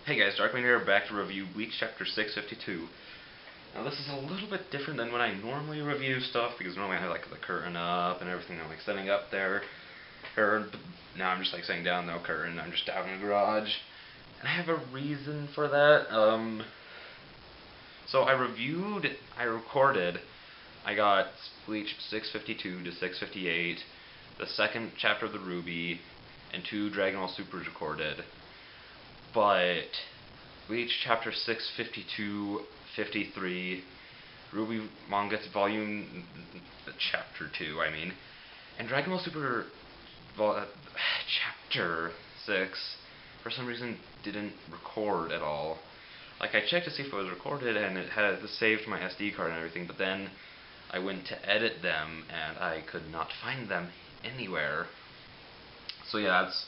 Hey guys, Darkman here, back to review Bleach Chapter 652. Now this is a little bit different than when I normally review stuff, because normally I have like the curtain up and everything, I'm like setting up there. Now I'm just like sitting down, no curtain, I'm just down in the garage. And I have a reason for that. So I recorded, I got Bleach 652 to 658, the second chapter of the Ruby, and 2 Dragon Ball Supers recorded. But Bleach chapter 652-53, Ruby manga volume chapter 2, I mean, and Dragon Ball Super chapter 6 for some reason didn't record at all. Like, I checked to see if it was recorded and it had saved my SD card and everything, but then I went to edit them and I could not find them anywhere. So yeah, that's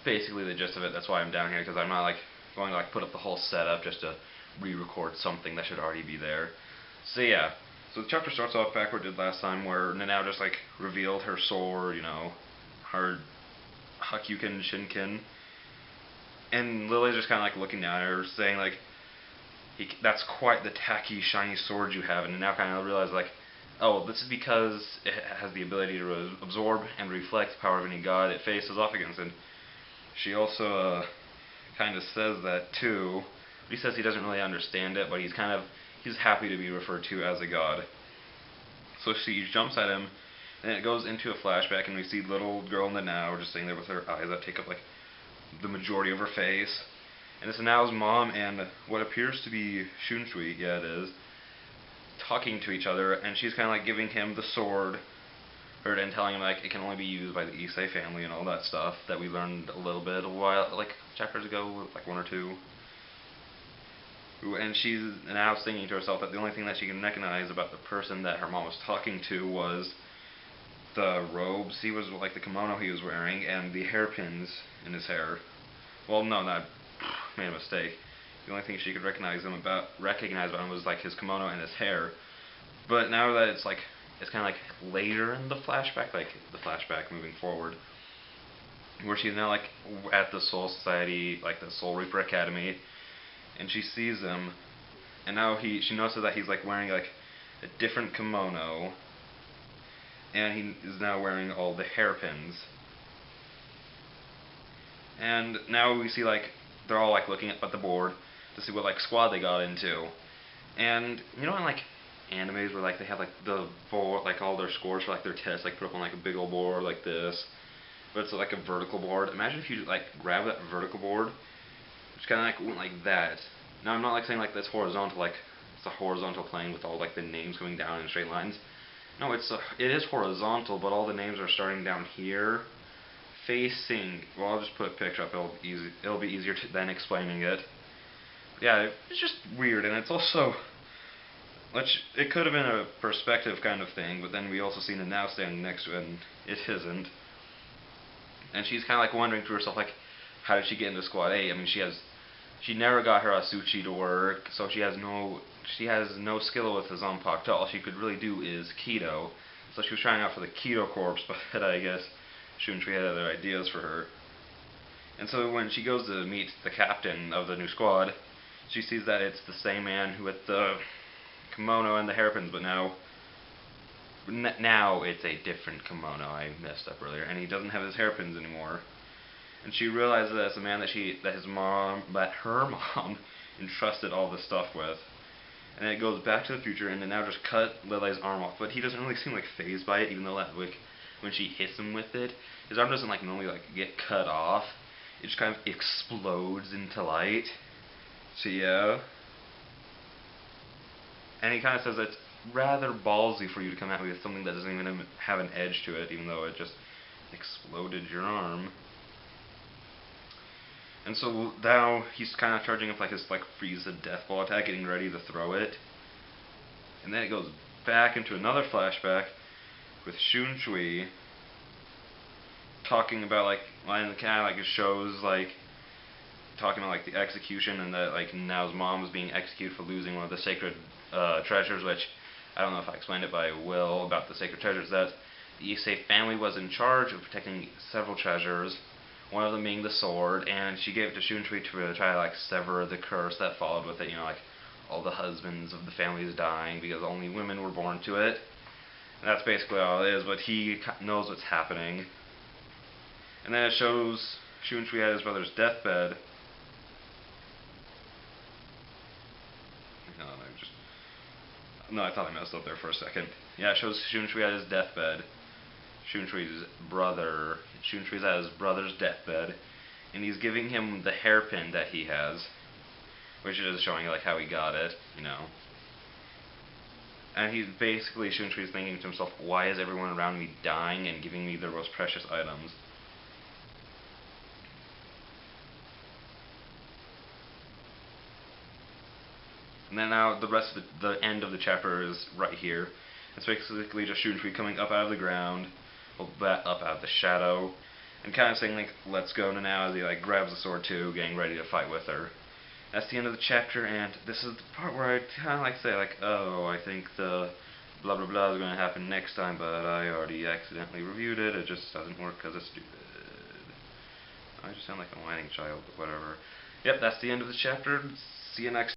basically the gist of it. That's why I'm down here, because I'm not like going to like put up the whole setup just to re-record something that should already be there. So yeah, so the chapter starts off back where it did last time, where Nanao just like revealed her sword, you know, her Hakyuken Shinken, and Lily's just kind of like looking at her, saying like, "That's quite the tacky, shiny sword you have." And Nanao kind of realizes like, oh, this is because it has the ability to absorb and reflect the power of any god it faces off against. And she also kind of says that too. He says he doesn't really understand it, but he's happy to be referred to as a god. So she jumps at him, and it goes into a flashback, and we see little girl Nanao just sitting there with her eyes that take up like the majority of her face. And it's Nanao's mom and what appears to be Shunshui, yeah it is, talking to each other, and she's kind of like giving him the sword, and telling him like it can only be used by the Issei family and all that stuff that we learned a little bit like chapters ago, like 1 or 2. And she's now thinking to herself that the only thing that she can recognize about the person that her mom was talking to was the robes he was, like the kimono he was wearing, and the hairpins in his hair. Well, no, made a mistake. The only thing she could recognize about him was like his kimono and his hair. But now that it's kind of like later in the flashback, like the flashback moving forward, where she's now like at the Soul Society, like the Soul Reaper Academy, and she sees him, and now she notices that he's like wearing like a different kimono, and he is now wearing all the hairpins. And now we see like they're all like looking at the board to see what like squad they got into. And you know in like animes where like they have like the board, like all their scores for like their tests like put up on like a big old board like this, but it's like a vertical board. Imagine if you like grab that vertical board, which kind of like went like that. Now I'm not like saying like that's horizontal, like it's a horizontal plane with all like the names coming down in straight lines. No, it is horizontal, but all the names are starting down here, facing. Well, I'll just put a picture up. It'll be easier than explaining it. Yeah, it's just weird, and it's also, which it could have been a perspective kind of thing, but then we also see Nanao standing next to it, and it isn't. And she's kind of like wondering to herself, like, how did she get into Squad A? I mean, she never got her Asuchi to work, so she has no skill with the Zanpakuto. All she could really do is Keto. So she was trying out for the Keto Corps, but I guess Shunshui had other ideas for her. And so when she goes to meet the captain of the new squad, she sees that it's the same man who had the kimono and the hairpins, but now it's a different kimono. I messed up earlier, and he doesn't have his hairpins anymore. And she realizes that it's a man that her mom entrusted all this stuff with. And it goes back to the future, and then now just cut Lele's arm off, but he doesn't really seem like phased by it, even though like when she hits him with it, his arm doesn't like normally like get cut off. It just kind of explodes into light. So yeah. And he kind of says it's rather ballsy for you to come at me with something that doesn't even have an edge to it, even though it just exploded your arm. And so now he's kind of charging up like his like freeze the death ball attack, getting ready to throw it. And then it goes back into another flashback with Shunshui talking about like, and it kind of like it shows like talking about like the execution, and that like Nao's mom was being executed for losing one of the sacred treasures, which I don't know if I explained it, but I will, about the sacred treasures, that the Issei family was in charge of protecting several treasures, one of them being the sword, and she gave it to Shunshui to try to like sever the curse that followed with it, you know, like all the husbands of the families dying because only women were born to it. And that's basically all it is, but he knows what's happening. And then it shows Shunshui at his brother's deathbed. No, I thought I messed up there for a second. Yeah, it shows Shunshui at his deathbed. Shunshui's at his brother's deathbed, and he's giving him the hairpin that he has, which is showing like how he got it, you know. And he's basically, Shunshui's thinking to himself, why is everyone around me dying and giving me their most precious items? And then now the rest of the end of the chapter is right here. It's basically just Shunshui coming up out of the ground, well, up out of the shadow, and kind of saying like, let's go now, as he like grabs the sword too, getting ready to fight with her. That's the end of the chapter, and this is the part where I kind of like say like, oh, I think the blah blah blah is going to happen next time, but I already accidentally reviewed it. It just doesn't work because it's stupid. I just sound like a whining child, but whatever. Yep, that's the end of the chapter. See you next time.